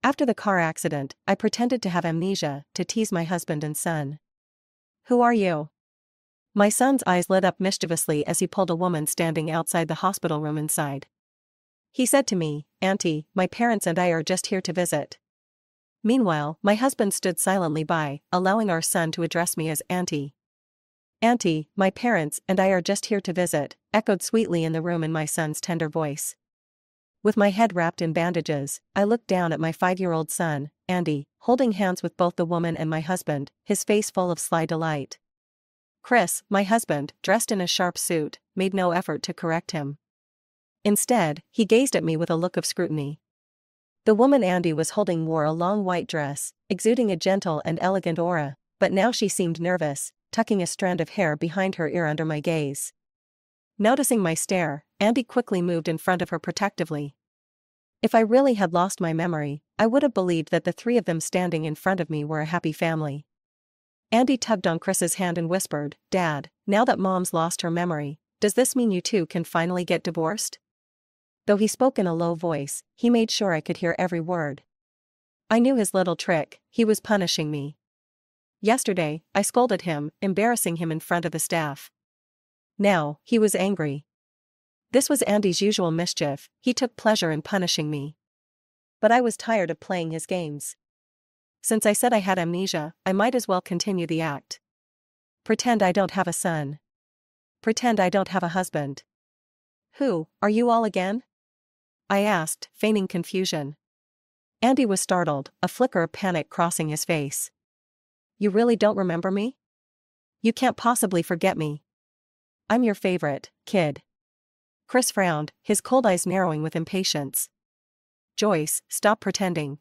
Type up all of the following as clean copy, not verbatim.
After the car accident, I pretended to have amnesia to tease my husband and son. Who are you? My son's eyes lit up mischievously as he pulled a woman standing outside the hospital room inside. He said to me, "Auntie, my parents and I are just here to visit." Meanwhile, my husband stood silently by, allowing our son to address me as Auntie. "Auntie, my parents and I are just here to visit," echoed sweetly in the room in my son's tender voice. With my head wrapped in bandages, I looked down at my 5-year-old son, Andy, holding hands with both the woman and my husband, his face full of sly delight. Chris, my husband, dressed in a sharp suit, made no effort to correct him. Instead, he gazed at me with a look of scrutiny. The woman Andy was holding wore a long white dress, exuding a gentle and elegant aura, but now she seemed nervous, tucking a strand of hair behind her ear under my gaze. Noticing my stare, Andy quickly moved in front of her protectively. If I really had lost my memory, I would have believed that the three of them standing in front of me were a happy family. Andy tugged on Chris's hand and whispered, "Dad, now that Mom's lost her memory, does this mean you two can finally get divorced?" Though he spoke in a low voice, he made sure I could hear every word. I knew his little trick, he was punishing me. Yesterday, I scolded him, embarrassing him in front of the staff. Now, he was angry. This was Andy's usual mischief, he took pleasure in punishing me. But I was tired of playing his games. Since I said I had amnesia, I might as well continue the act. Pretend I don't have a son. Pretend I don't have a husband. "Who are you all again?" I asked, feigning confusion. Andy was startled, a flicker of panic crossing his face. "You really don't remember me? You can't possibly forget me. I'm your favorite, kid." Chris frowned, his cold eyes narrowing with impatience. "Joyce, stop pretending.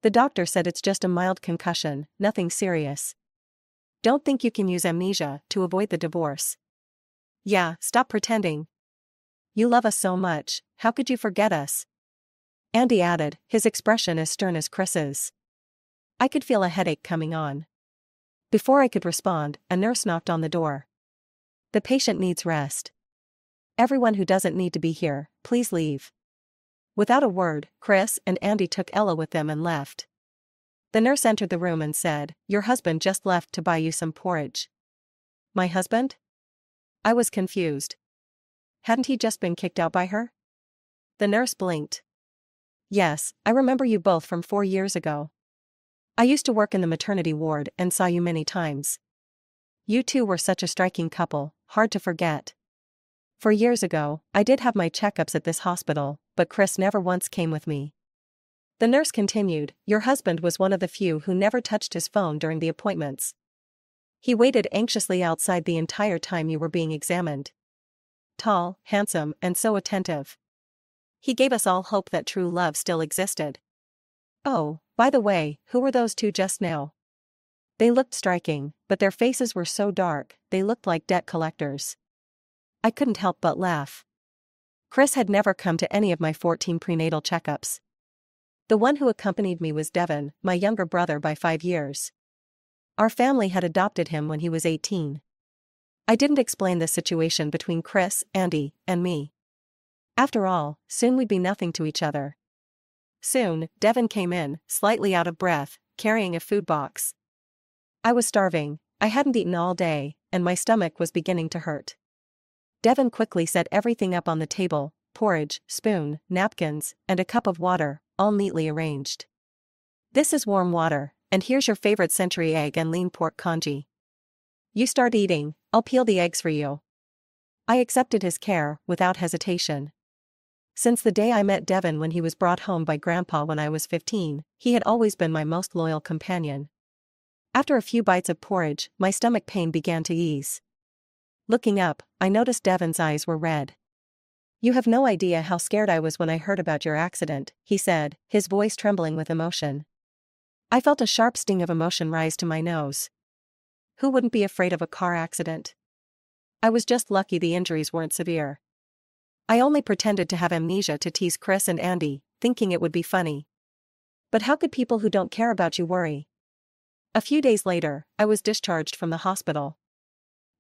The doctor said it's just a mild concussion, nothing serious. Don't think you can use amnesia to avoid the divorce. Yeah, stop pretending. You love us so much, how could you forget us?" Andy added, his expression as stern as Chris's. I could feel a headache coming on. Before I could respond, a nurse knocked on the door. "The patient needs rest. Everyone who doesn't need to be here, please leave." Without a word, Chris and Andy took Ella with them and left. The nurse entered the room and said, "Your husband just left to buy you some porridge." My husband? I was confused. Hadn't he just been kicked out by her? The nurse blinked. "Yes, I remember you both from 4 years ago. I used to work in the maternity ward and saw you many times. You two were such a striking couple, hard to forget. 4 years ago, I did have my checkups at this hospital, but Chris never once came with me." The nurse continued, "Your husband was one of the few who never touched his phone during the appointments. He waited anxiously outside the entire time you were being examined. Tall, handsome, and so attentive. He gave us all hope that true love still existed." "Oh, by the way, who were those two just now?" They looked striking, but their faces were so dark, they looked like debt collectors. I couldn't help but laugh. Chris had never come to any of my 14 prenatal checkups. The one who accompanied me was Devin, my younger brother by 5 years. Our family had adopted him when he was 18. I didn't explain the situation between Chris, Andy, and me. After all, soon we'd be nothing to each other. Soon, Devin came in, slightly out of breath, carrying a food box. I was starving, I hadn't eaten all day, and my stomach was beginning to hurt. Devin quickly set everything up on the table, porridge, spoon, napkins, and a cup of water, all neatly arranged. "This is warm water, and here's your favorite century egg and lean pork congee. You start eating, I'll peel the eggs for you." I accepted his care, without hesitation. Since the day I met Devin when he was brought home by Grandpa when I was 15, he had always been my most loyal companion. After a few bites of porridge, my stomach pain began to ease. Looking up, I noticed Devin's eyes were red. "You have no idea how scared I was when I heard about your accident," he said, his voice trembling with emotion. I felt a sharp sting of emotion rise to my nose. Who wouldn't be afraid of a car accident? I was just lucky the injuries weren't severe. I only pretended to have amnesia to tease Chris and Andy, thinking it would be funny. But how could people who don't care about you worry? A few days later, I was discharged from the hospital.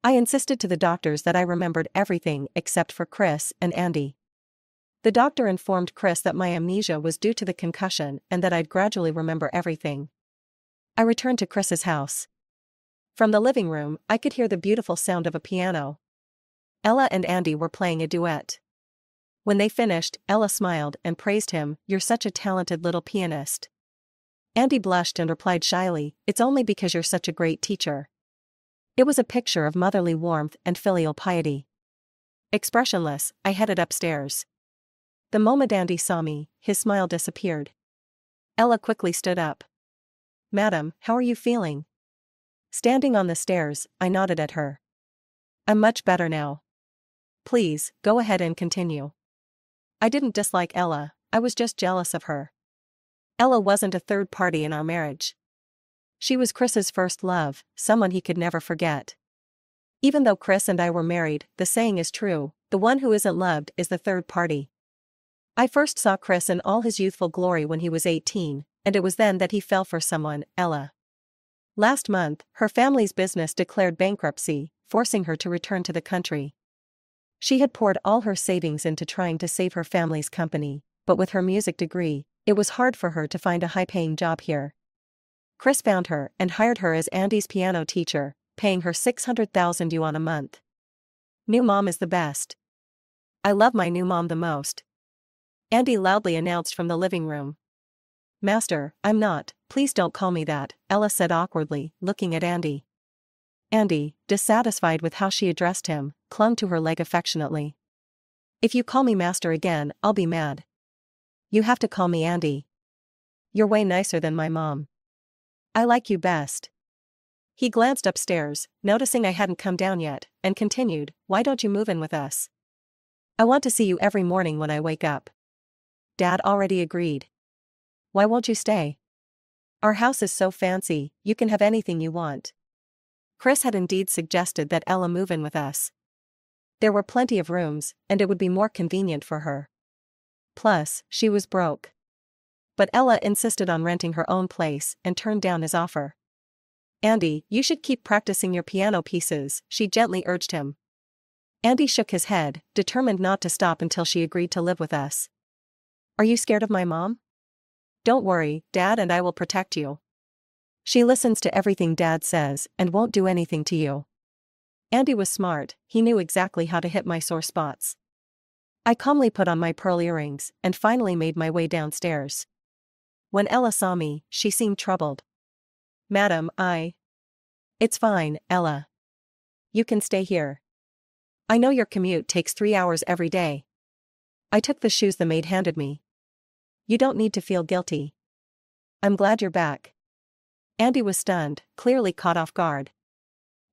I insisted to the doctors that I remembered everything except for Chris and Andy. The doctor informed Chris that my amnesia was due to the concussion and that I'd gradually remember everything. I returned to Chris's house. From the living room, I could hear the beautiful sound of a piano. Ella and Andy were playing a duet. When they finished, Ella smiled and praised him. "You're such a talented little pianist." Andy blushed and replied shyly, "It's only because you're such a great teacher." It was a picture of motherly warmth and filial piety. Expressionless, I headed upstairs. The moment Andy saw me, his smile disappeared. Ella quickly stood up. "Madam, how are you feeling?" Standing on the stairs, I nodded at her. "I'm much better now. Please, go ahead and continue." I didn't dislike Ella, I was just jealous of her. Ella wasn't a third party in our marriage. She was Chris's first love, someone he could never forget. Even though Chris and I were married, the saying is true, the one who isn't loved is the third party. I first saw Chris in all his youthful glory when he was 18, and it was then that he fell for someone, Ella. Last month, her family's business declared bankruptcy, forcing her to return to the country. She had poured all her savings into trying to save her family's company, but with her music degree, it was hard for her to find a high-paying job here. Chris found her and hired her as Andy's piano teacher, paying her 600,000 yuan a month. New mom is the best. I love my new mom the most. Andy loudly announced from the living room. "Master, I'm not, please don't call me that," Ella said awkwardly, looking at Andy. Andy, dissatisfied with how she addressed him, clung to her leg affectionately. "If you call me master again, I'll be mad. You have to call me Andy. You're way nicer than my mom. I like you best." He glanced upstairs, noticing I hadn't come down yet, and continued, "Why don't you move in with us? I want to see you every morning when I wake up." Dad already agreed. "Why won't you stay? Our house is so fancy, you can have anything you want." Chris had indeed suggested that Ella move in with us. There were plenty of rooms, and it would be more convenient for her. Plus, she was broke. But Ella insisted on renting her own place and turned down his offer. "Andy, you should keep practicing your piano pieces," she gently urged him. Andy shook his head, determined not to stop until she agreed to live with us. "Are you scared of my mom?" "Don't worry, Dad and I will protect you. She listens to everything Dad says and won't do anything to you." Andy was smart, he knew exactly how to hit my sore spots. I calmly put on my pearl earrings and finally made my way downstairs. When Ella saw me, she seemed troubled. "Madam, It's fine, Ella. You can stay here. I know your commute takes 3 hours every day." I took the shoes the maid handed me. "You don't need to feel guilty. I'm glad you're back." Andy was stunned, clearly caught off guard.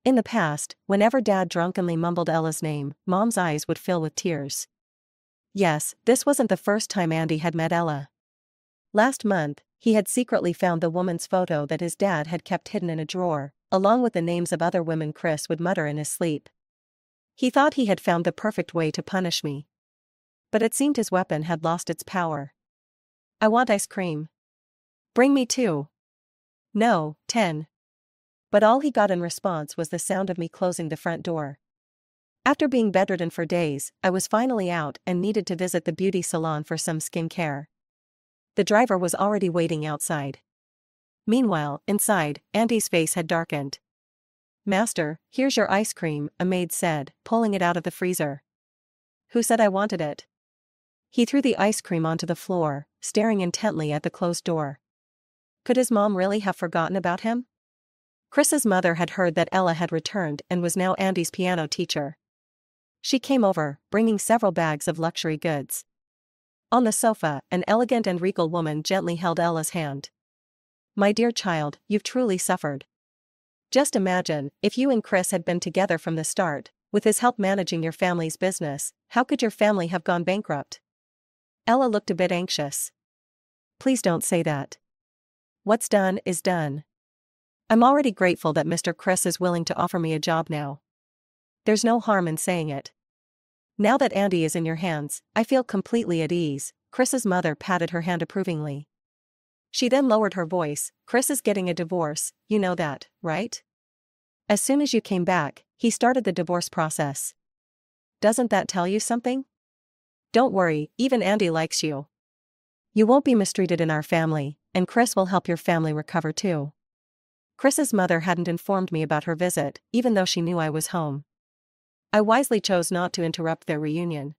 In the past, whenever Dad drunkenly mumbled Ella's name, Mom's eyes would fill with tears. Yes, this wasn't the first time Andy had met Ella. Last month, he had secretly found the woman's photo that his dad had kept hidden in a drawer, along with the names of other women Chris would mutter in his sleep. He thought he had found the perfect way to punish me. But it seemed his weapon had lost its power. "I want ice cream." "Bring me 2. "No, 10. But all he got in response was the sound of me closing the front door. After being bedridden for days, I was finally out and needed to visit the beauty salon for some skin care. The driver was already waiting outside. Meanwhile, inside, Andy's face had darkened. "Master, here's your ice cream," a maid said, pulling it out of the freezer. "Who said I wanted it?" He threw the ice cream onto the floor, staring intently at the closed door. Could his mom really have forgotten about him? Chris's mother had heard that Ella had returned and was now Andy's piano teacher. She came over, bringing several bags of luxury goods. On the sofa, an elegant and regal woman gently held Ella's hand. "My dear child, you've truly suffered. Just imagine, if you and Chris had been together from the start, with his help managing your family's business, how could your family have gone bankrupt?" Ella looked a bit anxious. "Please don't say that. What's done is done. I'm already grateful that Mr. Chris is willing to offer me a job now. There's no harm in saying it. Now that Andy is in your hands, I feel completely at ease." Chris's mother patted her hand approvingly. She then lowered her voice. "Chris is getting a divorce, you know that, right? As soon as you came back, he started the divorce process. Doesn't that tell you something?" Don't worry, even Andy likes you. You won't be mistreated in our family, and Chris will help your family recover too. Chris's mother hadn't informed me about her visit, even though she knew I was home. I wisely chose not to interrupt their reunion.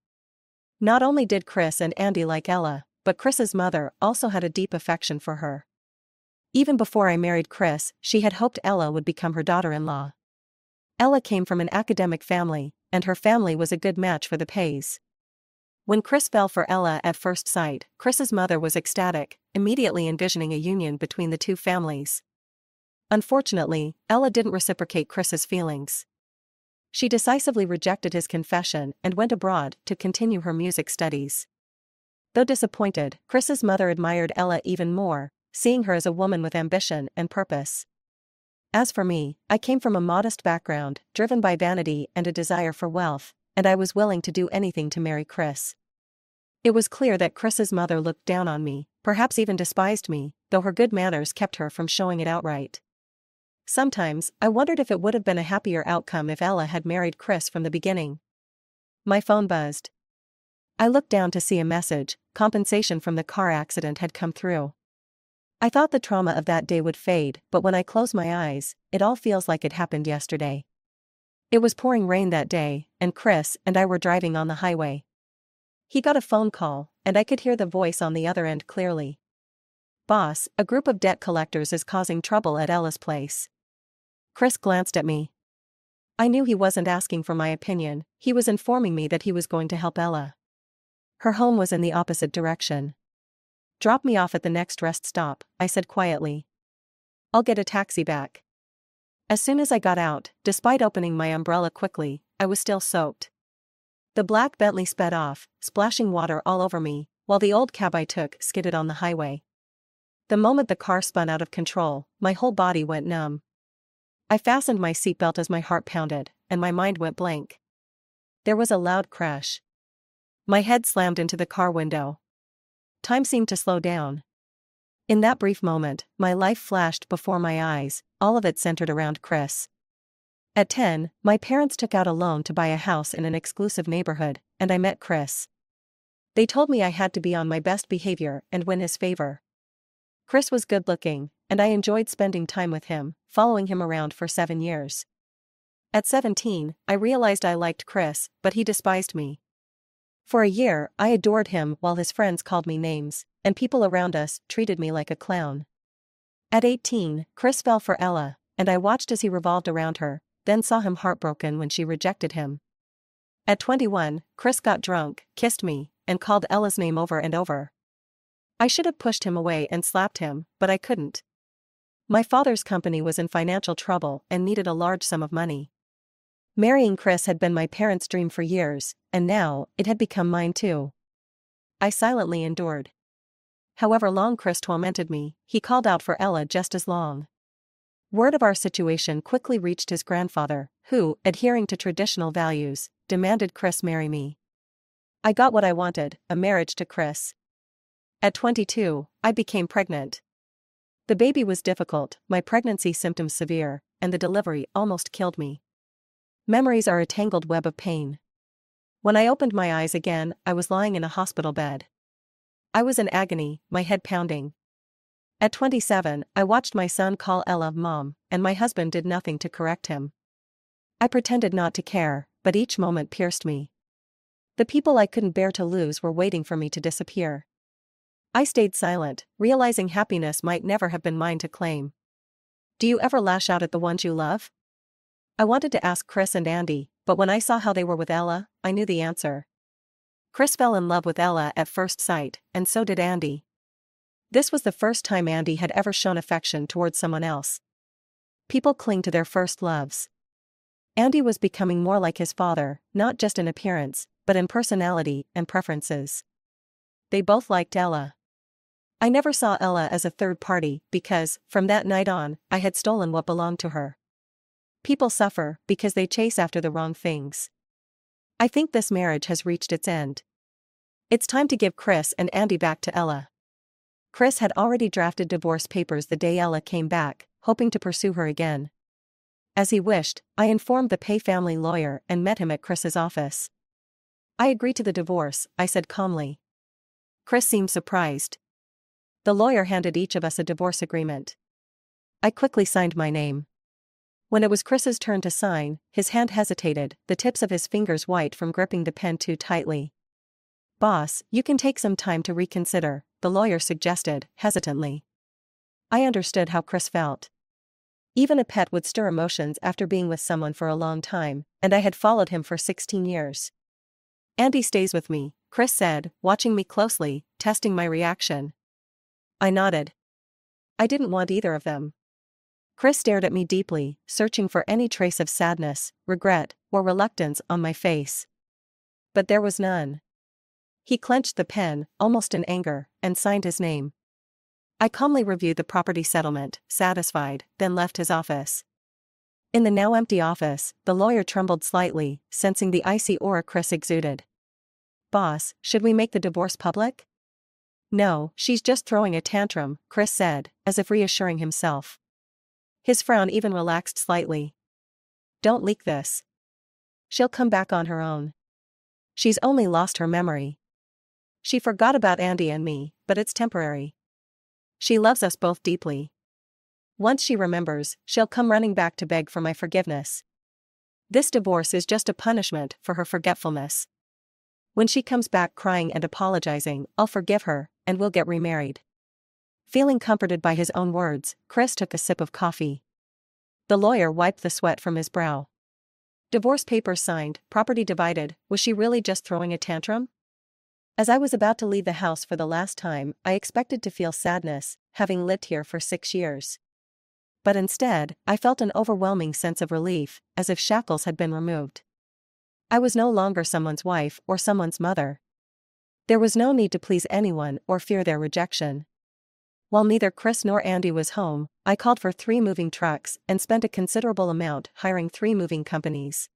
Not only did Chris and Andy like Ella, but Chris's mother also had a deep affection for her. Even before I married Chris, she had hoped Ella would become her daughter-in-law. Ella came from an academic family, and her family was a good match for the Pays. When Chris fell for Ella at first sight, Chris's mother was ecstatic, immediately envisioning a union between the two families. Unfortunately, Ella didn't reciprocate Chris's feelings. She decisively rejected his confession and went abroad to continue her music studies. Though disappointed, Chris's mother admired Ella even more, seeing her as a woman with ambition and purpose. As for me, I came from a modest background, driven by vanity and a desire for wealth, and I was willing to do anything to marry Chris. It was clear that Chris's mother looked down on me, perhaps even despised me, though her good manners kept her from showing it outright. Sometimes, I wondered if it would have been a happier outcome if Ella had married Chris from the beginning. My phone buzzed. I looked down to see a message: compensation from the car accident had come through. I thought the trauma of that day would fade, but when I close my eyes, it all feels like it happened yesterday. It was pouring rain that day, and Chris and I were driving on the highway. He got a phone call, and I could hear the voice on the other end clearly. "Boss, a group of debt collectors is causing trouble at Ella's place." Chris glanced at me. I knew he wasn't asking for my opinion, he was informing me that he was going to help Ella. Her home was in the opposite direction. "Drop me off at the next rest stop," I said quietly. "I'll get a taxi back." As soon as I got out, despite opening my umbrella quickly, I was still soaked. The black Bentley sped off, splashing water all over me, while the old cab I took skidded on the highway. The moment the car spun out of control, my whole body went numb. I fastened my seatbelt as my heart pounded, and my mind went blank. There was a loud crash. My head slammed into the car window. Time seemed to slow down. In that brief moment, my life flashed before my eyes, all of it centered around Chris. At 10, my parents took out a loan to buy a house in an exclusive neighborhood, and I met Chris. They told me I had to be on my best behavior and win his favor. Chris was good-looking, and I enjoyed spending time with him, following him around for 7 years. At 17, I realized I liked Chris, but he despised me. For a year, I adored him while his friends called me names, and people around us treated me like a clown. At 18, Chris fell for Ella, and I watched as he revolved around her, then saw him heartbroken when she rejected him. At 21, Chris got drunk, kissed me, and called Ella's name over and over. I should have pushed him away and slapped him, but I couldn't. My father's company was in financial trouble and needed a large sum of money. Marrying Chris had been my parents' dream for years, and now, it had become mine too. I silently endured. However long Chris tormented me, he called out for Ella just as long. Word of our situation quickly reached his grandfather, who, adhering to traditional values, demanded Chris marry me. I got what I wanted, a marriage to Chris. At 22, I became pregnant. The baby was difficult, my pregnancy symptoms severe, and the delivery almost killed me. Memories are a tangled web of pain. When I opened my eyes again, I was lying in a hospital bed. I was in agony, my head pounding. At 27, I watched my son call Ella Mom, and my husband did nothing to correct him. I pretended not to care, but each moment pierced me. The people I couldn't bear to lose were waiting for me to disappear. I stayed silent, realizing happiness might never have been mine to claim. Do you ever lash out at the ones you love? I wanted to ask Chris and Andy, but when I saw how they were with Ella, I knew the answer. Chris fell in love with Ella at first sight, and so did Andy. This was the first time Andy had ever shown affection towards someone else. People cling to their first loves. Andy was becoming more like his father, not just in appearance, but in personality and preferences. They both liked Ella. I never saw Ella as a third party because, from that night on, I had stolen what belonged to her. People suffer because they chase after the wrong things. I think this marriage has reached its end. It's time to give Chris and Andy back to Ella. Chris had already drafted divorce papers the day Ella came back, hoping to pursue her again. As he wished, I informed the Pay family lawyer and met him at Chris's office. I agree to the divorce, I said calmly. Chris seemed surprised. The lawyer handed each of us a divorce agreement. I quickly signed my name. When it was Chris's turn to sign, his hand hesitated, the tips of his fingers white from gripping the pen too tightly. Boss, you can take some time to reconsider, the lawyer suggested, hesitantly. I understood how Chris felt. Even a pet would stir emotions after being with someone for a long time, and I had followed him for 16 years. Andy stays with me, Chris said, watching me closely, testing my reaction. I nodded. I didn't want either of them. Chris stared at me deeply, searching for any trace of sadness, regret, or reluctance on my face. But there was none. He clenched the pen, almost in anger, and signed his name. I calmly reviewed the property settlement, satisfied, then left his office. In the now empty office, the lawyer trembled slightly, sensing the icy aura Chris exuded. Boss, should we make the divorce public? No, she's just throwing a tantrum, Chris said, as if reassuring himself. His frown even relaxed slightly. Don't leak this. She'll come back on her own. She's only lost her memory. She forgot about Andy and me, but it's temporary. She loves us both deeply. Once she remembers, she'll come running back to beg for my forgiveness. This divorce is just a punishment for her forgetfulness. When she comes back crying and apologizing, I'll forgive her, and we'll get remarried. Feeling comforted by his own words, Chris took a sip of coffee. The lawyer wiped the sweat from his brow. Divorce papers signed, property divided, was she really just throwing a tantrum? As I was about to leave the house for the last time, I expected to feel sadness, having lived here for 6 years. But instead, I felt an overwhelming sense of relief, as if shackles had been removed. I was no longer someone's wife or someone's mother. There was no need to please anyone or fear their rejection. While neither Chris nor Andy was home, I called for 3 moving trucks and spent a considerable amount hiring 3 moving companies.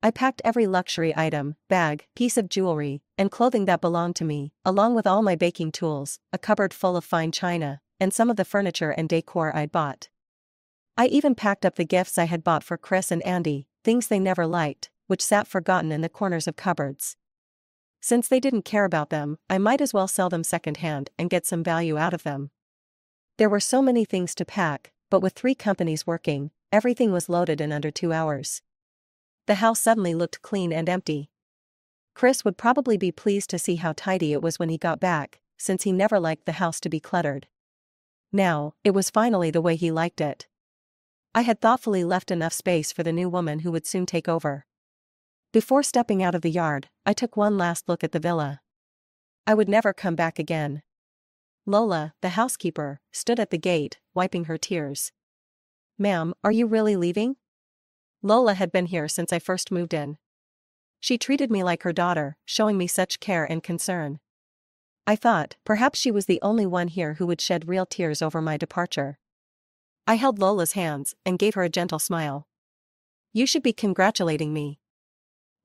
I packed every luxury item, bag, piece of jewelry, and clothing that belonged to me, along with all my baking tools, a cupboard full of fine china, and some of the furniture and decor I'd bought. I even packed up the gifts I had bought for Chris and Andy, things they never liked, which sat forgotten in the corners of cupboards. Since they didn't care about them, I might as well sell them secondhand and get some value out of them. There were so many things to pack, but with 3 companies working, everything was loaded in under 2 hours. The house suddenly looked clean and empty. Chris would probably be pleased to see how tidy it was when he got back, since he never liked the house to be cluttered. Now, it was finally the way he liked it. I had thoughtfully left enough space for the new woman who would soon take over. Before stepping out of the yard, I took one last look at the villa. I would never come back again. Lola, the housekeeper, stood at the gate, wiping her tears. "Ma'am, are you really leaving?" Lola had been here since I first moved in. She treated me like her daughter, showing me such care and concern. I thought, perhaps she was the only one here who would shed real tears over my departure. I held Lola's hands and gave her a gentle smile. "You should be congratulating me.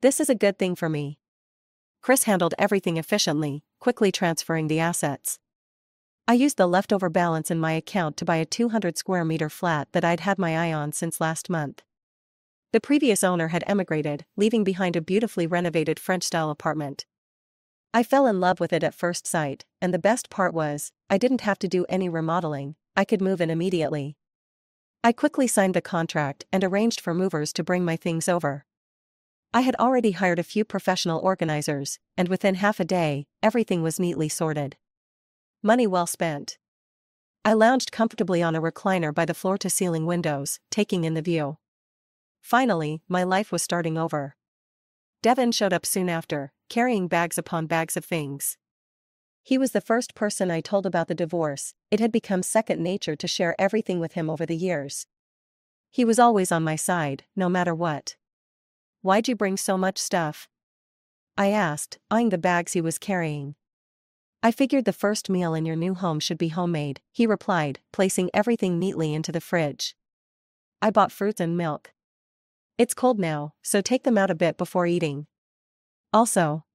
This is a good thing for me." Chris handled everything efficiently, quickly transferring the assets. I used the leftover balance in my account to buy a 200 square meter flat that I'd had my eye on since last month. The previous owner had emigrated, leaving behind a beautifully renovated French-style apartment. I fell in love with it at first sight, and the best part was, I didn't have to do any remodeling, I could move in immediately. I quickly signed the contract and arranged for movers to bring my things over. I had already hired a few professional organizers, and within half a day, everything was neatly sorted. Money well spent. I lounged comfortably on a recliner by the floor-to-ceiling windows, taking in the view. Finally, my life was starting over. Devin showed up soon after, carrying bags upon bags of things. He was the first person I told about the divorce. It had become second nature to share everything with him over the years. He was always on my side, no matter what. "Why'd you bring so much stuff?" I asked, eyeing the bags he was carrying. "I figured the first meal in your new home should be homemade," he replied, placing everything neatly into the fridge. "I bought fruits and milk. It's cold now, so take them out a bit before eating. Also,"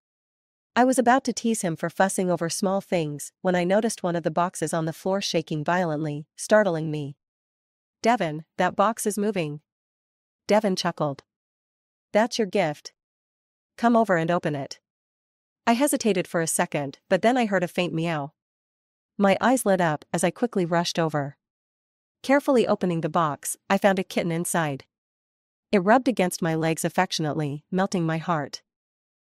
I was about to tease him for fussing over small things when I noticed one of the boxes on the floor shaking violently, startling me. "Devin, that box is moving." Devin chuckled. "That's your gift. Come over and open it. I hesitated for a second, but then I heard a faint meow. My eyes lit up as I quickly rushed over. Carefully opening the box, I found a kitten inside. It rubbed against my legs affectionately, melting my heart.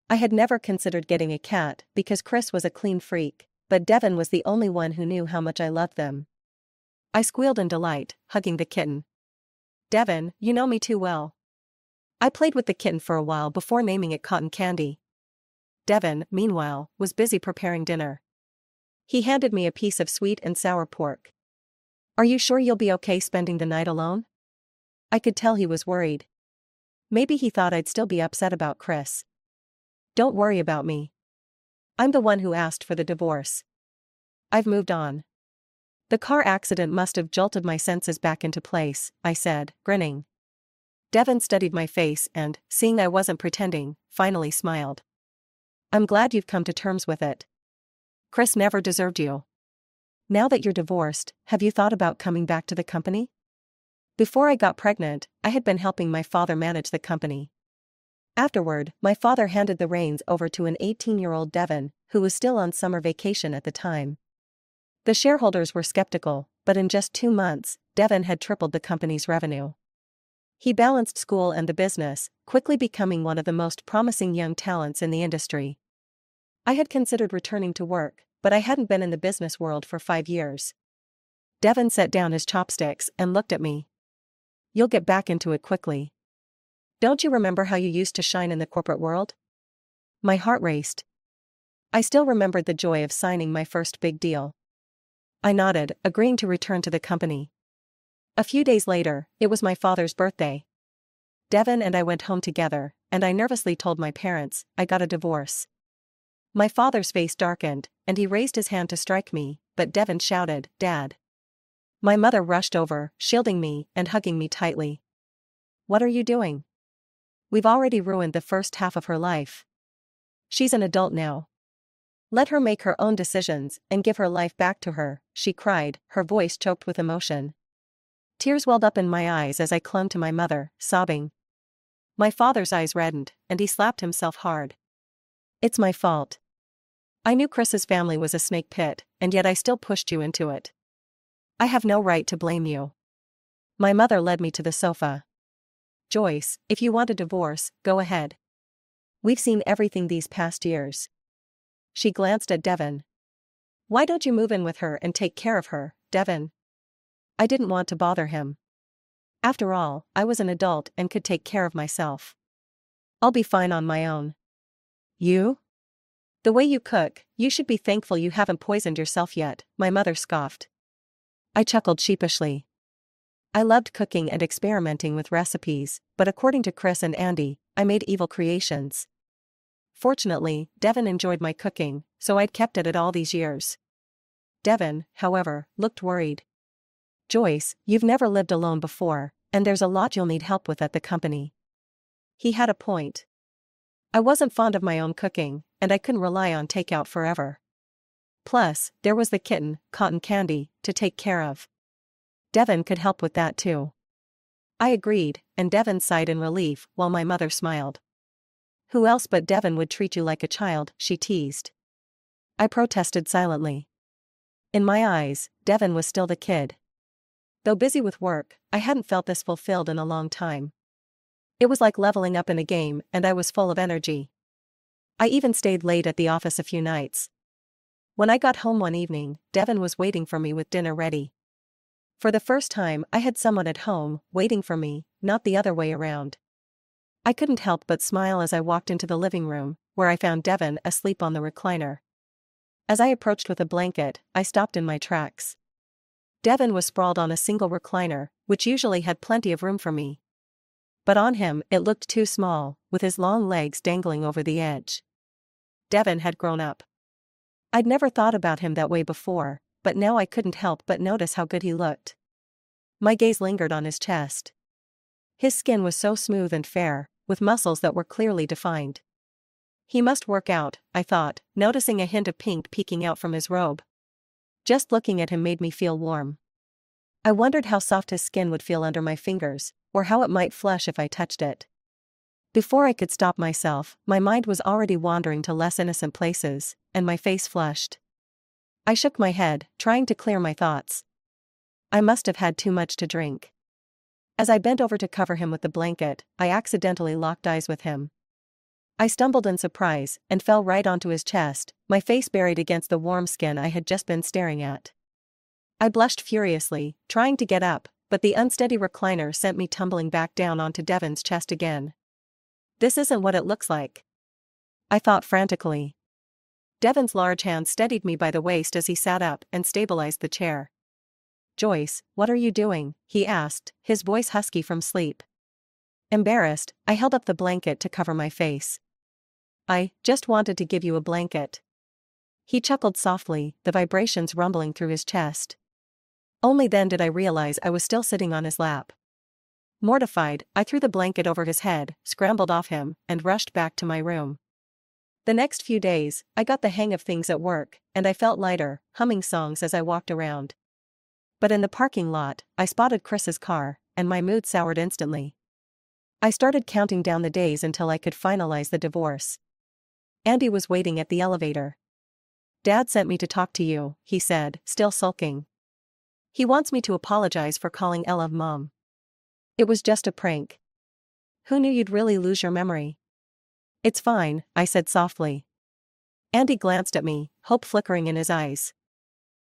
I had never considered getting a cat because Chris was a clean freak, but Devin was the only one who knew how much I loved them. I squealed in delight, hugging the kitten. Devin, you know me too well. I played with the kitten for a while before naming it Cotton Candy. Devin, meanwhile, was busy preparing dinner. He handed me a piece of sweet and sour pork. Are you sure you'll be okay spending the night alone? I could tell he was worried. Maybe he thought I'd still be upset about Chris. Don't worry about me. I'm the one who asked for the divorce. I've moved on. The car accident must have jolted my senses back into place, I said, grinning. Devin studied my face and, seeing I wasn't pretending, finally smiled. I'm glad you've come to terms with it. Chris never deserved you. Now that you're divorced, have you thought about coming back to the company? Before I got pregnant, I had been helping my father manage the company. Afterward, my father handed the reins over to an 18-year-old Devin, who was still on summer vacation at the time. The shareholders were skeptical, but in just 2 months, Devin had tripled the company's revenue. He balanced school and the business, quickly becoming one of the most promising young talents in the industry. I had considered returning to work, but I hadn't been in the business world for 5 years. Devin set down his chopsticks and looked at me. You'll get back into it quickly. Don't you remember how you used to shine in the corporate world? My heart raced. I still remembered the joy of signing my first big deal. I nodded, agreeing to return to the company. A few days later, it was my father's birthday. Devin and I went home together, and I nervously told my parents I got a divorce. My father's face darkened, and he raised his hand to strike me, but Devin shouted, "Dad." My mother rushed over, shielding me and hugging me tightly. What are you doing? We've already ruined the first half of her life. She's an adult now. Let her make her own decisions and give her life back to her, she cried, her voice choked with emotion. Tears welled up in my eyes as I clung to my mother, sobbing. My father's eyes reddened, and he slapped himself hard. It's my fault. I knew Chris's family was a snake pit, and yet I still pushed you into it. I have no right to blame you. My mother led me to the sofa. Joyce, if you want a divorce, go ahead. We've seen everything these past years. She glanced at Devin. Why don't you move in with her and take care of her, Devin? I didn't want to bother him. After all, I was an adult and could take care of myself. I'll be fine on my own. You? The way you cook, you should be thankful you haven't poisoned yourself yet, my mother scoffed. I chuckled sheepishly. I loved cooking and experimenting with recipes, but according to Chris and Andy, I made evil creations. Fortunately, Devin enjoyed my cooking, so I'd kept at it all these years. Devin, however, looked worried. Joyce, you've never lived alone before, and there's a lot you'll need help with at the company. He had a point. I wasn't fond of my own cooking, and I couldn't rely on takeout forever. Plus, there was the kitten, Cotton Candy, to take care of. Devin could help with that too. I agreed, and Devin sighed in relief while my mother smiled. Who else but Devin would treat you like a child, she teased. I protested silently. In my eyes, Devin was still the kid. Though busy with work, I hadn't felt this fulfilled in a long time. It was like leveling up in a game, and I was full of energy. I even stayed late at the office a few nights. When I got home one evening, Devin was waiting for me with dinner ready. For the first time, I had someone at home, waiting for me, not the other way around. I couldn't help but smile as I walked into the living room, where I found Devin asleep on the recliner. As I approached with a blanket, I stopped in my tracks. Devin was sprawled on a single recliner, which usually had plenty of room for me. But on him, it looked too small, with his long legs dangling over the edge. Devin had grown up. I'd never thought about him that way before, but now I couldn't help but notice how good he looked. My gaze lingered on his chest. His skin was so smooth and fair, with muscles that were clearly defined. He must work out, I thought, noticing a hint of pink peeking out from his robe. Just looking at him made me feel warm. I wondered how soft his skin would feel under my fingers, or how it might flush if I touched it. Before I could stop myself, my mind was already wandering to less innocent places, and my face flushed. I shook my head, trying to clear my thoughts. I must have had too much to drink. As I bent over to cover him with the blanket, I accidentally locked eyes with him. I stumbled in surprise and fell right onto his chest, my face buried against the warm skin I had just been staring at. I blushed furiously, trying to get up, but the unsteady recliner sent me tumbling back down onto Devon's chest again. This isn't what it looks like, I thought frantically. Devon's large hand steadied me by the waist as he sat up and stabilized the chair. Joyce, what are you doing? He asked, his voice husky from sleep. Embarrassed, I held up the blanket to cover my face. I just wanted to give you a blanket. He chuckled softly, the vibrations rumbling through his chest. Only then did I realize I was still sitting on his lap. Mortified, I threw the blanket over his head, scrambled off him, and rushed back to my room. The next few days, I got the hang of things at work, and I felt lighter, humming songs as I walked around. But in the parking lot, I spotted Chris's car, and my mood soured instantly. I started counting down the days until I could finalize the divorce. Andy was waiting at the elevator. Dad sent me to talk to you, he said, still sulking. He wants me to apologize for calling Ella Mom. It was just a prank. Who knew you'd really lose your memory? It's fine, I said softly. Andy glanced at me, hope flickering in his eyes.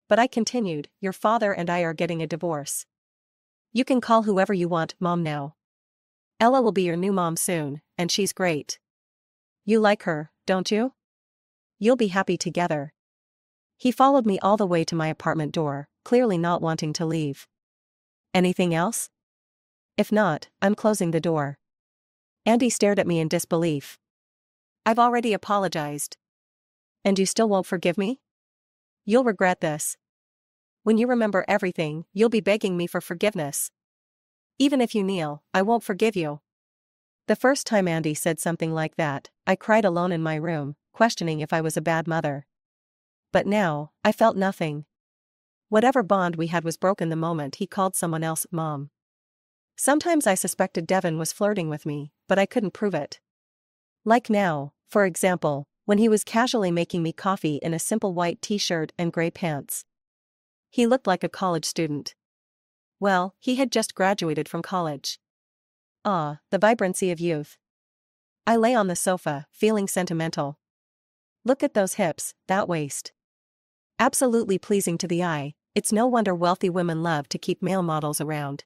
But I continued, your father and I are getting a divorce. You can call whoever you want Mom now. Ella will be your new mom soon, and she's great. You like her, don't you? You'll be happy together. He followed me all the way to my apartment door, clearly not wanting to leave. Anything else? If not, I'm closing the door. Andy stared at me in disbelief. I've already apologized. And you still won't forgive me? You'll regret this. When you remember everything, you'll be begging me for forgiveness. Even if you kneel, I won't forgive you. The first time Andy said something like that, I cried alone in my room, questioning if I was a bad mother. But now, I felt nothing. Whatever bond we had was broken the moment he called someone else Mom. Sometimes I suspected Devon was flirting with me, but I couldn't prove it. Like now, for example, when he was casually making me coffee in a simple white t-shirt and gray pants. He looked like a college student. Well, he had just graduated from college. Ah, the vibrancy of youth. I lay on the sofa, feeling sentimental. Look at those hips, that waist. Absolutely pleasing to the eye, it's no wonder wealthy women love to keep male models around.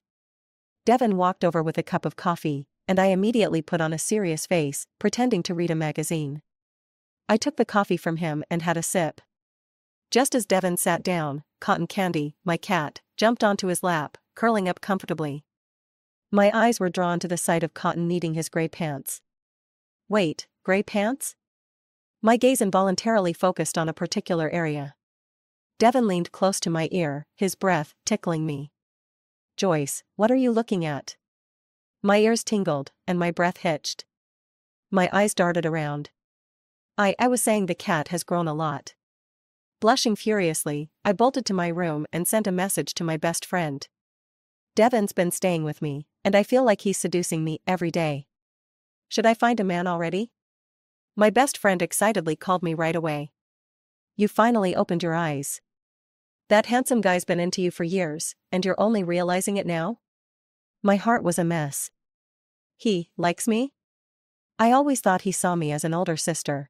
Devon walked over with a cup of coffee, and I immediately put on a serious face, pretending to read a magazine. I took the coffee from him and had a sip. Just as Devon sat down, Cotton Candy, my cat, jumped onto his lap, curling up comfortably. My eyes were drawn to the sight of Cotton kneading his gray pants. Wait, gray pants? My gaze involuntarily focused on a particular area. Devon leaned close to my ear, his breath tickling me. Joyce, what are you looking at? My ears tingled, and my breath hitched. My eyes darted around. I was saying the cat has grown a lot. Blushing furiously, I bolted to my room and sent a message to my best friend. Devon's been staying with me, and I feel like he's seducing me every day. Should I find a man already? My best friend excitedly called me right away. You finally opened your eyes. That handsome guy's been into you for years, and you're only realizing it now? My heart was a mess. He likes me? I always thought he saw me as an older sister.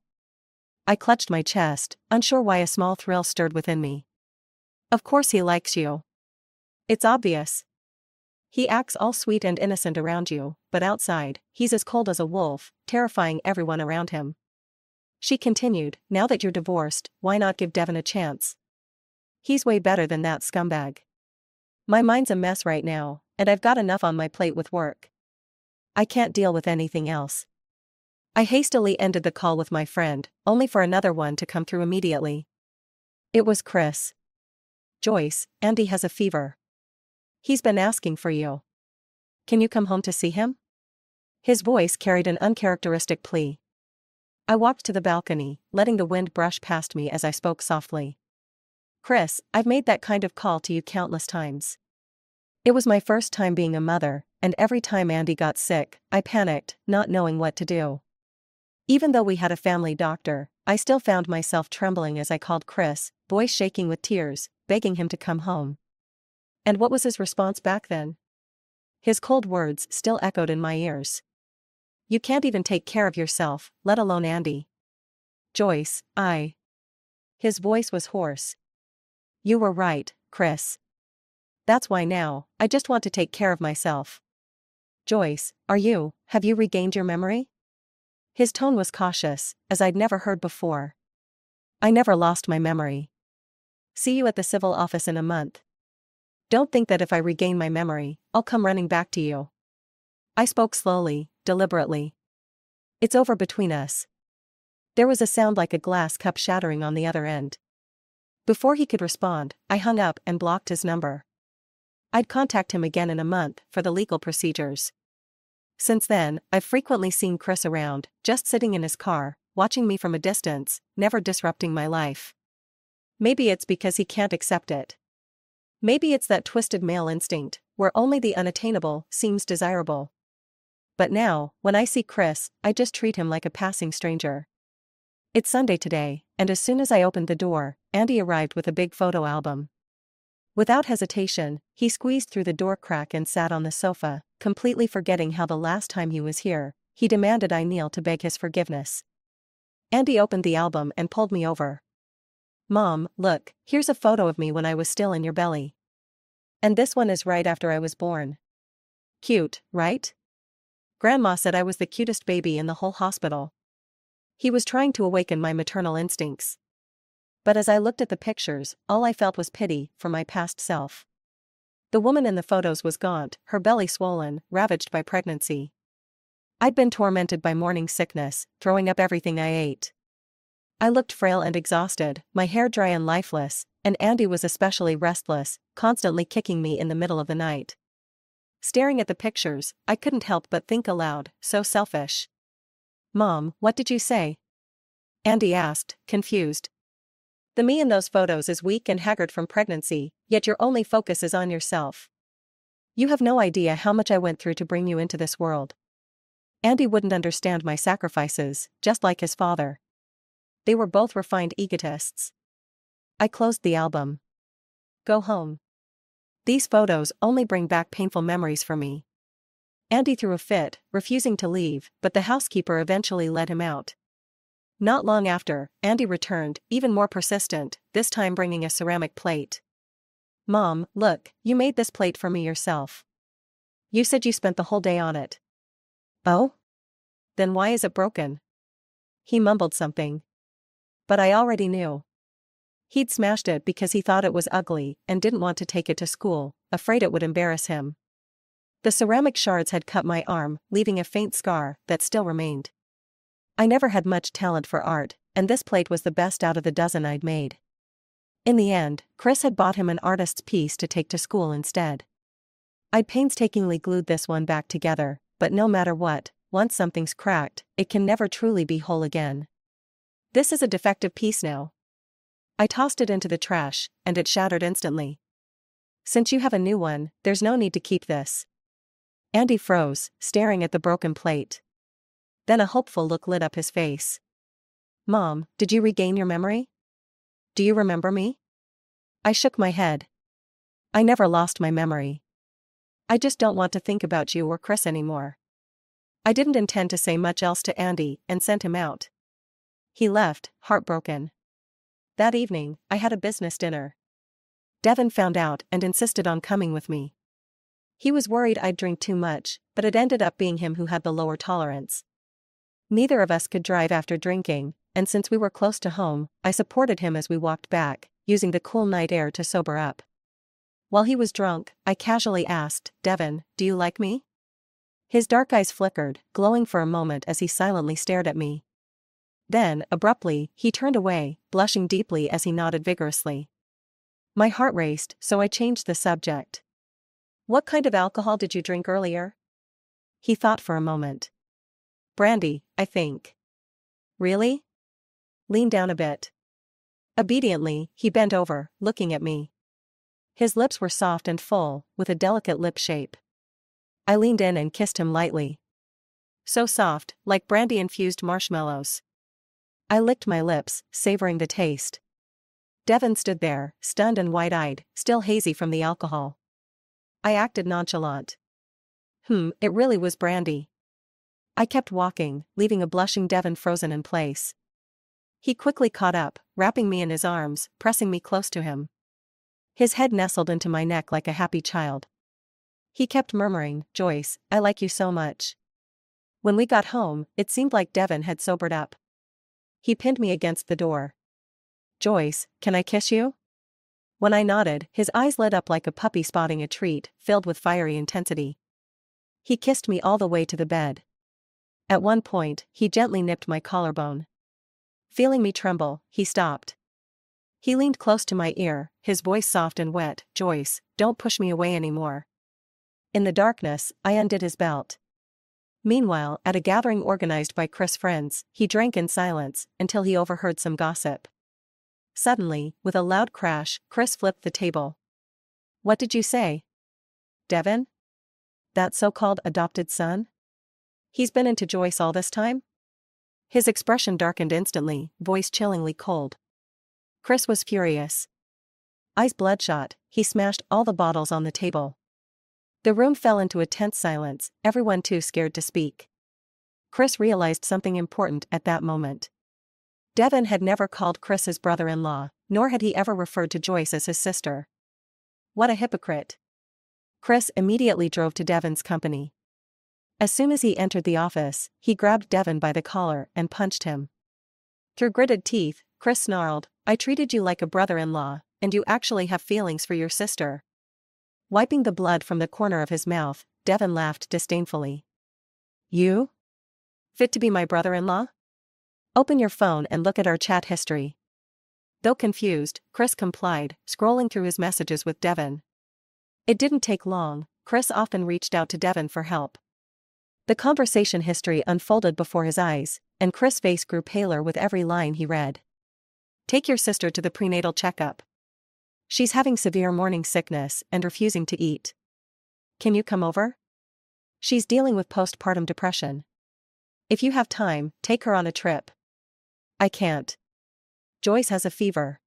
I clutched my chest, unsure why a small thrill stirred within me. Of course he likes you. It's obvious. He acts all sweet and innocent around you, but outside, he's as cold as a wolf, terrifying everyone around him. She continued, now that you're divorced, why not give Devon a chance? He's way better than that scumbag. My mind's a mess right now, and I've got enough on my plate with work. I can't deal with anything else. I hastily ended the call with my friend, only for another one to come through immediately. It was Chris. Joyce, Andy has a fever. He's been asking for you. Can you come home to see him? His voice carried an uncharacteristic plea. I walked to the balcony, letting the wind brush past me as I spoke softly. Chris, I've made that kind of call to you countless times. It was my first time being a mother, and every time Andy got sick, I panicked, not knowing what to do. Even though we had a family doctor, I still found myself trembling as I called Chris, voice shaking with tears, begging him to come home. And what was his response back then? His cold words still echoed in my ears. "You can't even take care of yourself, let alone Andy." "Joyce, His voice was hoarse. "You were right, Chris. That's why now, I just want to take care of myself." "Joyce, have you regained your memory?" His tone was cautious, as I'd never heard before. "I never lost my memory. See you at the civil office in a month. Don't think that if I regain my memory, I'll come running back to you." I spoke slowly, deliberately. "It's over between us." There was a sound like a glass cup shattering on the other end. Before he could respond, I hung up and blocked his number. I'd contact him again in a month for the legal procedures. Since then, I've frequently seen Chris around, just sitting in his car, watching me from a distance, never disrupting my life. Maybe it's because he can't accept it. Maybe it's that twisted male instinct, where only the unattainable seems desirable. But now, when I see Chris, I just treat him like a passing stranger. It's Sunday today, and as soon as I opened the door, Andy arrived with a big photo album. Without hesitation, he squeezed through the door crack and sat on the sofa, completely forgetting how the last time he was here, he demanded I kneel to beg his forgiveness. Andy opened the album and pulled me over. "Mom, look, here's a photo of me when I was still in your belly. And this one is right after I was born. Cute, right? Grandma said I was the cutest baby in the whole hospital." He was trying to awaken my maternal instincts. But as I looked at the pictures, all I felt was pity for my past self. The woman in the photos was gaunt, her belly swollen, ravaged by pregnancy. I'd been tormented by morning sickness, throwing up everything I ate. I looked frail and exhausted, my hair dry and lifeless, and Andy was especially restless, constantly kicking me in the middle of the night. Staring at the pictures, I couldn't help but think aloud, so selfish. "Mom, what did you say?" Andy asked, confused. "The me in those photos is weak and haggard from pregnancy, yet your only focus is on yourself. You have no idea how much I went through to bring you into this world." Andy wouldn't understand my sacrifices, just like his father. They were both refined egotists. I closed the album. "Go home. These photos only bring back painful memories for me." Andy threw a fit, refusing to leave, but the housekeeper eventually let him out. Not long after, Andy returned, even more persistent, this time bringing a ceramic plate. "Mom, look, you made this plate for me yourself. You said you spent the whole day on it." "Oh? Then why is it broken?" He mumbled something. But I already knew. He'd smashed it because he thought it was ugly and didn't want to take it to school, afraid it would embarrass him. The ceramic shards had cut my arm, leaving a faint scar that still remained. I never had much talent for art, and this plate was the best out of the dozen I'd made. In the end, Chris had bought him an artist's piece to take to school instead. I'd painstakingly glued this one back together, but no matter what, once something's cracked, it can never truly be whole again. This is a defective piece now. I tossed it into the trash, and it shattered instantly. Since you have a new one, there's no need to keep this. Andy froze, staring at the broken plate. Then a hopeful look lit up his face. Mom, did you regain your memory? Do you remember me? I shook my head. I never lost my memory. I just don't want to think about you or Chris anymore. I didn't intend to say much else to Andy and sent him out. He left, heartbroken. That evening, I had a business dinner. Devin found out and insisted on coming with me. He was worried I'd drink too much, but it ended up being him who had the lower tolerance. Neither of us could drive after drinking, and since we were close to home, I supported him as we walked back, using the cool night air to sober up. While he was drunk, I casually asked, "Devin, do you like me?" His dark eyes flickered, glowing for a moment as he silently stared at me. Then, abruptly, he turned away, blushing deeply as he nodded vigorously. My heart raced, so I changed the subject. "What kind of alcohol did you drink earlier?" He thought for a moment. "Brandy, I think." "Really?" "Lean down a bit." Obediently, he bent over, looking at me. His lips were soft and full, with a delicate lip shape. I leaned in and kissed him lightly. So soft, like brandy-infused marshmallows. I licked my lips, savoring the taste. Devon stood there, stunned and wide-eyed, still hazy from the alcohol. I acted nonchalant. It really was brandy. I kept walking, leaving a blushing Devon frozen in place. He quickly caught up, wrapping me in his arms, pressing me close to him. His head nestled into my neck like a happy child. He kept murmuring, "Joyce, I like you so much." When we got home, it seemed like Devon had sobered up. He pinned me against the door. "Joyce, can I kiss you?" When I nodded, his eyes lit up like a puppy spotting a treat, filled with fiery intensity. He kissed me all the way to the bed. At one point, he gently nipped my collarbone. Feeling me tremble, he stopped. He leaned close to my ear, his voice soft and wet. "Joyce, don't push me away anymore." In the darkness, I undid his belt. Meanwhile, at a gathering organized by Chris' friends, he drank in silence, until he overheard some gossip. Suddenly, with a loud crash, Chris flipped the table. "What did you say? Devon? That so-called adopted son? He's been into Joyce all this time?" His expression darkened instantly, voice chillingly cold. Chris was furious. Eyes bloodshot, he smashed all the bottles on the table. The room fell into a tense silence, everyone too scared to speak. Chris realized something important at that moment. Devon had never called Chris his brother-in-law, nor had he ever referred to Joyce as his sister. What a hypocrite. Chris immediately drove to Devon's company. As soon as he entered the office, he grabbed Devon by the collar and punched him. Through gritted teeth, Chris snarled, "I treated you like a brother-in-law, and you actually have feelings for your sister." Wiping the blood from the corner of his mouth, Devon laughed disdainfully. "You? Fit to be my brother-in-law? Open your phone and look at our chat history." Though confused, Chris complied, scrolling through his messages with Devon. It didn't take long, Chris often reached out to Devon for help. The conversation history unfolded before his eyes, and Chris' face grew paler with every line he read. "Take your sister to the prenatal checkup. She's having severe morning sickness and refusing to eat. Can you come over? She's dealing with postpartum depression. If you have time, take her on a trip." "I can't. Joyce has a fever.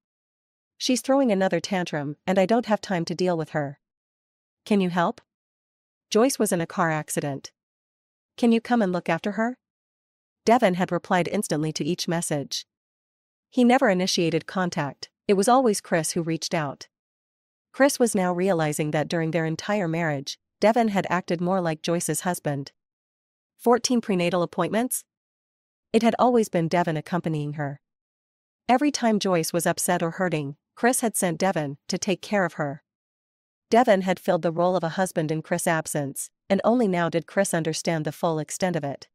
She's throwing another tantrum and I don't have time to deal with her." "Can you help? Joyce was in a car accident. Can you come and look after her?" Devon had replied instantly to each message. He never initiated contact, it was always Chris who reached out. Chris was now realizing that during their entire marriage, Devon had acted more like Joyce's husband. 14 prenatal appointments? It had always been Devon accompanying her. Every time Joyce was upset or hurting, Chris had sent Devon to take care of her. Devon had filled the role of a husband in Chris' absence, and only now did Chris understand the full extent of it.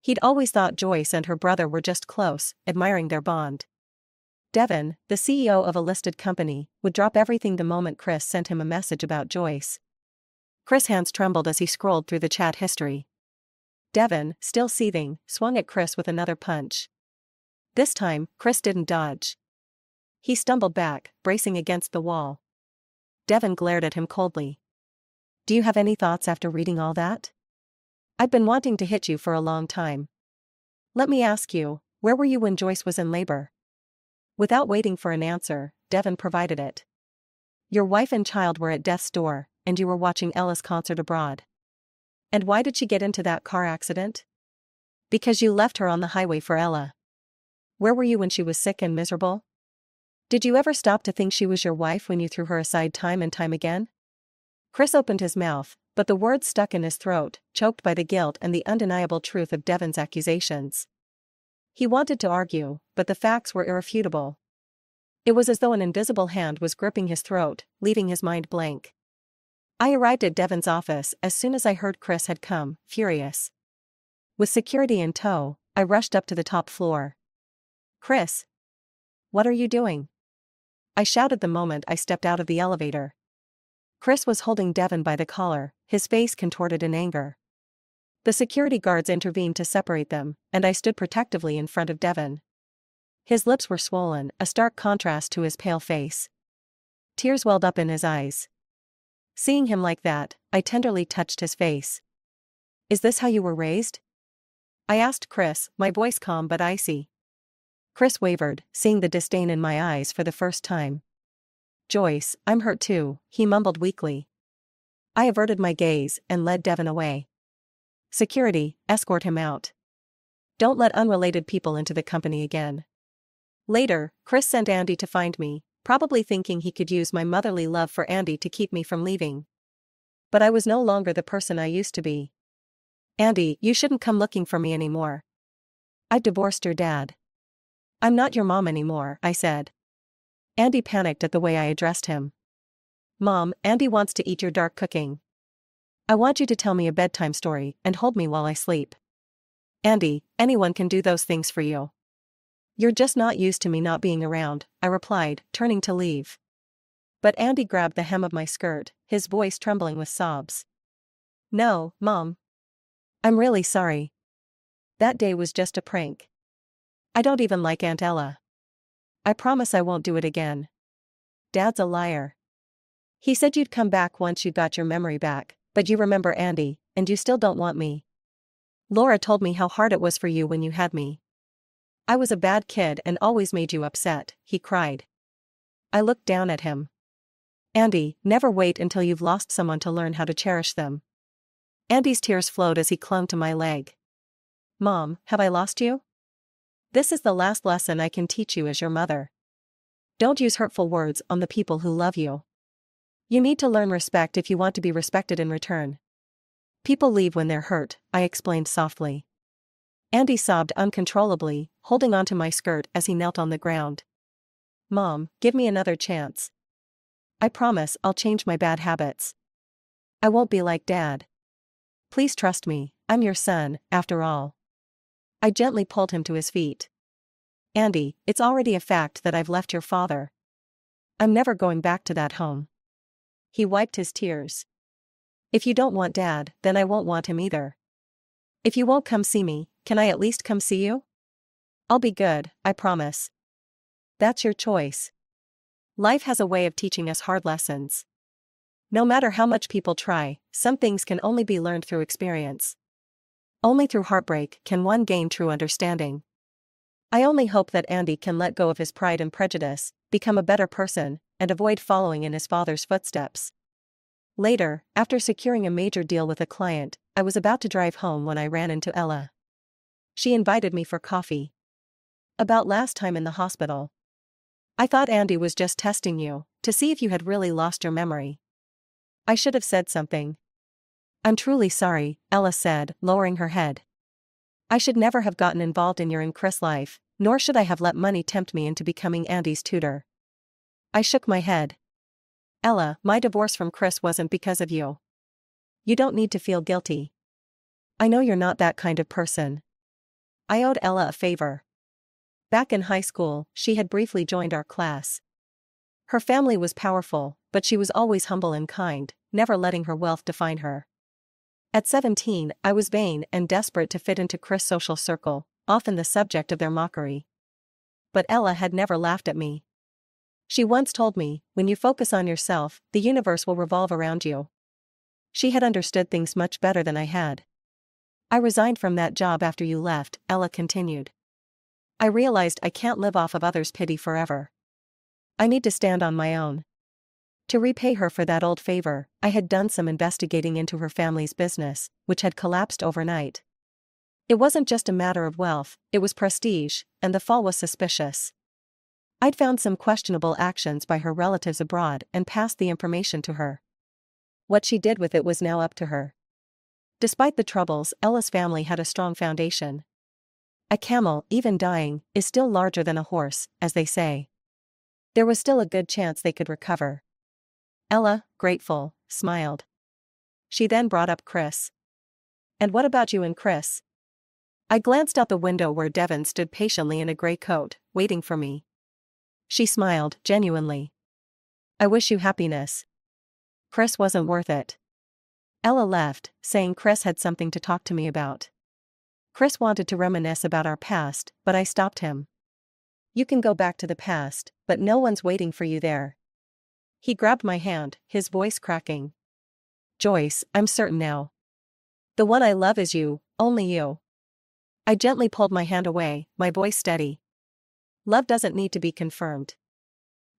He'd always thought Joyce and her brother were just close, admiring their bond. Devon, the CEO of a listed company, would drop everything the moment Chris sent him a message about Joyce. Chris' hands trembled as he scrolled through the chat history. Devon, still seething, swung at Chris with another punch. This time, Chris didn't dodge. He stumbled back, bracing against the wall. Devon glared at him coldly. "Do you have any thoughts after reading all that? I've been wanting to hit you for a long time. Let me ask you, where were you when Joyce was in labor?" Without waiting for an answer, Devon provided it. "Your wife and child were at death's door, and you were watching Ella's concert abroad. And why did she get into that car accident? Because you left her on the highway for Ella. Where were you when she was sick and miserable? Did you ever stop to think she was your wife when you threw her aside time and time again?" Chris opened his mouth, but the words stuck in his throat, choked by the guilt and the undeniable truth of Devon's accusations. He wanted to argue, but the facts were irrefutable. It was as though an invisible hand was gripping his throat, leaving his mind blank. I arrived at Devon's office as soon as I heard Chris had come, furious. With security in tow, I rushed up to the top floor. "Chris! What are you doing?" I shouted the moment I stepped out of the elevator. Chris was holding Devon by the collar, his face contorted in anger. The security guards intervened to separate them, and I stood protectively in front of Devon. His lips were swollen, a stark contrast to his pale face. Tears welled up in his eyes. Seeing him like that, I tenderly touched his face. Is this how you were raised? I asked Chris, my voice calm but icy. Chris wavered, seeing the disdain in my eyes for the first time. Joyce, I'm hurt too, he mumbled weakly. I averted my gaze and led Devin away. Security, escort him out. Don't let unrelated people into the company again. Later, Chris sent Andy to find me, probably thinking he could use my motherly love for Andy to keep me from leaving. But I was no longer the person I used to be. Andy, you shouldn't come looking for me anymore. I divorced your dad. I'm not your mom anymore, I said. Andy panicked at the way I addressed him. Mom, Andy wants to eat your dark cooking. I want you to tell me a bedtime story and hold me while I sleep. Andy, anyone can do those things for you. You're just not used to me not being around, I replied, turning to leave. But Andy grabbed the hem of my skirt, his voice trembling with sobs. No, Mom. I'm really sorry. That day was just a prank. I don't even like Aunt Ella. I promise I won't do it again. Dad's a liar. He said you'd come back once you got your memory back, but you remember Andy, and you still don't want me. Laura told me how hard it was for you when you had me. I was a bad kid and always made you upset, he cried. I looked down at him. Andy, never wait until you've lost someone to learn how to cherish them. Andy's tears flowed as he clung to my leg. Mom, have I lost you? This is the last lesson I can teach you as your mother. Don't use hurtful words on the people who love you. You need to learn respect if you want to be respected in return. People leave when they're hurt, I explained softly. Andy sobbed uncontrollably, holding onto my skirt as he knelt on the ground. Mom, give me another chance. I promise I'll change my bad habits. I won't be like Dad. Please trust me, I'm your son, after all. I gently pulled him to his feet. Andy, it's already a fact that I've left your father. I'm never going back to that home. He wiped his tears. If you don't want Dad, then I won't want him either. If you won't come see me, can I at least come see you? I'll be good, I promise. That's your choice. Life has a way of teaching us hard lessons. No matter how much people try, some things can only be learned through experience. Only through heartbreak can one gain true understanding. I only hope that Andy can let go of his pride and prejudice, become a better person, and avoid following in his father's footsteps. Later, after securing a major deal with a client, I was about to drive home when I ran into Ella. She invited me for coffee. About last time in the hospital. I thought Andy was just testing you, to see if you had really lost your memory. I should have said something. I'm truly sorry, Ella said, lowering her head. I should never have gotten involved in your and Chris' life, nor should I have let money tempt me into becoming Andy's tutor. I shook my head. Ella, my divorce from Chris wasn't because of you. You don't need to feel guilty. I know you're not that kind of person. I owed Ella a favor. Back in high school, she had briefly joined our class. Her family was powerful, but she was always humble and kind, never letting her wealth define her. At 17, I was vain and desperate to fit into Chris' social circle, often the subject of their mockery. But Ella had never laughed at me. She once told me, when you focus on yourself, the universe will revolve around you. She had understood things much better than I had. I resigned from that job after you left, Ella continued. I realized I can't live off of others' pity forever. I need to stand on my own. To repay her for that old favor, I had done some investigating into her family's business, which had collapsed overnight. It wasn't just a matter of wealth, it was prestige, and the fall was suspicious. I'd found some questionable actions by her relatives abroad and passed the information to her. What she did with it was now up to her. Despite the troubles, Ella's family had a strong foundation. A camel, even dying, is still larger than a horse, as they say. There was still a good chance they could recover. Ella, grateful, smiled. She then brought up Chris. And what about you and Chris? I glanced out the window where Devin stood patiently in a gray coat, waiting for me. She smiled, genuinely. I wish you happiness. Chris wasn't worth it. Ella left, saying Chris had something to talk to me about. Chris wanted to reminisce about our past, but I stopped him. You can go back to the past, but no one's waiting for you there. He grabbed my hand, his voice cracking. Joyce, I'm certain now. The one I love is you, only you. I gently pulled my hand away, my voice steady. Love doesn't need to be confirmed.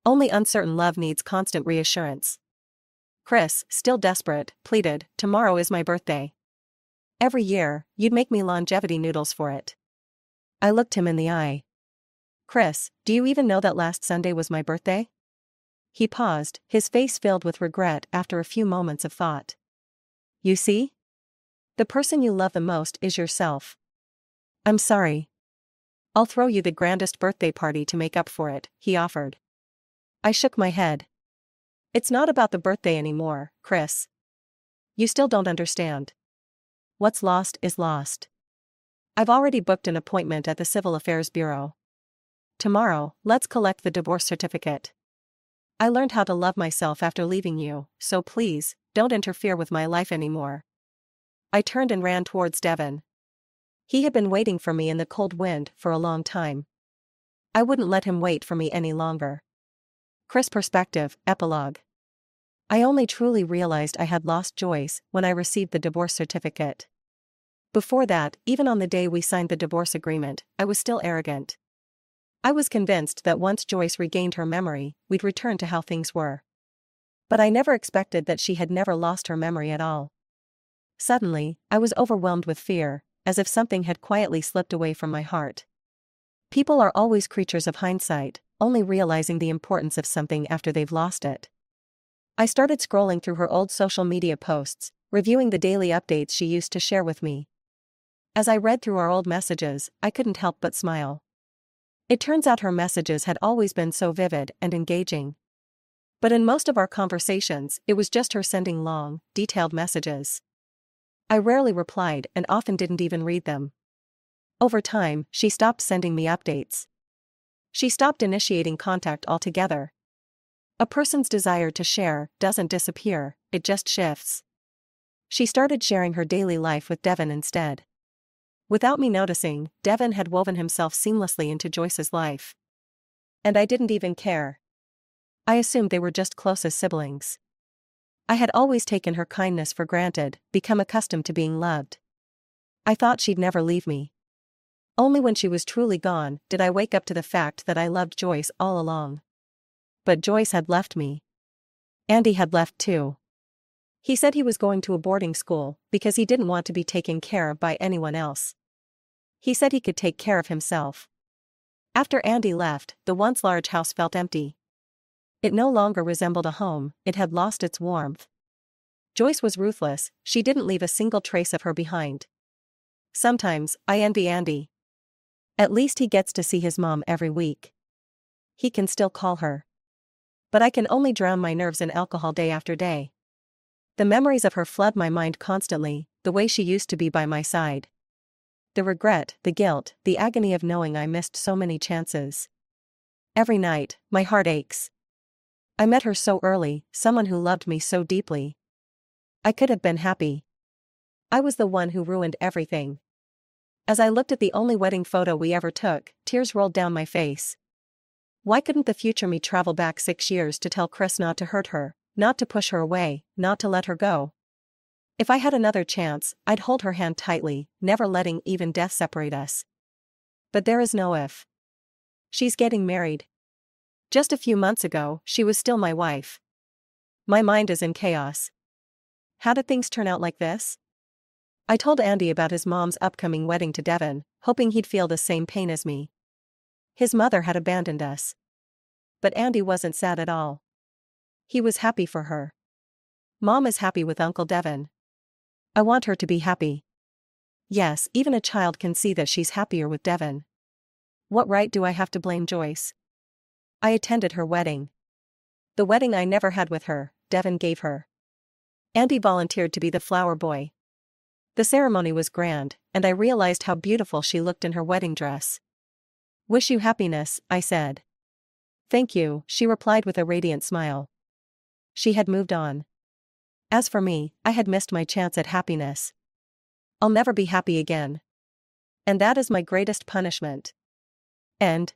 Only uncertain love needs constant reassurance. Chris, still desperate, pleaded, tomorrow is my birthday. Every year, you'd make me longevity noodles for it. I looked him in the eye. Chris, do you even know that last Sunday was my birthday? He paused, his face filled with regret after a few moments of thought. You see? The person you love the most is yourself. I'm sorry. I'll throw you the grandest birthday party to make up for it, he offered. I shook my head. It's not about the birthday anymore, Chris. You still don't understand. What's lost is lost. I've already booked an appointment at the Civil Affairs Bureau. Tomorrow, let's collect the divorce certificate. I learned how to love myself after leaving you, so please, don't interfere with my life anymore. I turned and ran towards Devon. He had been waiting for me in the cold wind for a long time. I wouldn't let him wait for me any longer. Chris Perspective, Epilogue. I only truly realized I had lost Joyce when I received the divorce certificate. Before that, even on the day we signed the divorce agreement, I was still arrogant. I was convinced that once Joyce regained her memory, we'd return to how things were. But I never expected that she had never lost her memory at all. Suddenly, I was overwhelmed with fear, as if something had quietly slipped away from my heart. People are always creatures of hindsight, only realizing the importance of something after they've lost it. I started scrolling through her old social media posts, reviewing the daily updates she used to share with me. As I read through our old messages, I couldn't help but smile. It turns out her messages had always been so vivid and engaging. But in most of our conversations, it was just her sending long, detailed messages. I rarely replied and often didn't even read them. Over time, she stopped sending me updates. She stopped initiating contact altogether. A person's desire to share doesn't disappear, it just shifts. She started sharing her daily life with Devon instead. Without me noticing, Devon had woven himself seamlessly into Joyce's life. And I didn't even care. I assumed they were just close as siblings. I had always taken her kindness for granted, become accustomed to being loved. I thought she'd never leave me. Only when she was truly gone did I wake up to the fact that I loved Joyce all along. But Joyce had left me. Andy had left too. He said he was going to a boarding school because he didn't want to be taken care of by anyone else. He said he could take care of himself. After Andy left, the once large house felt empty. It no longer resembled a home, it had lost its warmth. Joyce was ruthless, she didn't leave a single trace of her behind. Sometimes, I envy Andy. At least he gets to see his mom every week. He can still call her. But I can only drown my nerves in alcohol day after day. The memories of her flood my mind constantly, the way she used to be by my side. The regret, the guilt, the agony of knowing I missed so many chances. Every night, my heart aches. I met her so early, someone who loved me so deeply. I could have been happy. I was the one who ruined everything. As I looked at the only wedding photo we ever took, tears rolled down my face. Why couldn't the future me travel back 6 years to tell Chris not to hurt her, not to push her away, not to let her go? If I had another chance, I'd hold her hand tightly, never letting even death separate us. But there is no if. She's getting married. Just a few months ago, she was still my wife. My mind is in chaos. How did things turn out like this? I told Andy about his mom's upcoming wedding to Devon, hoping he'd feel the same pain as me. His mother had abandoned us. But Andy wasn't sad at all. He was happy for her. Mom is happy with Uncle Devon. I want her to be happy. Yes, even a child can see that she's happier with Devon. What right do I have to blame Joyce? I attended her wedding. The wedding I never had with her, Devon gave her. Andy volunteered to be the flower boy. The ceremony was grand, and I realized how beautiful she looked in her wedding dress. Wish you happiness, I said. Thank you, she replied with a radiant smile. She had moved on. As for me, I had missed my chance at happiness. I'll never be happy again. And that is my greatest punishment. End.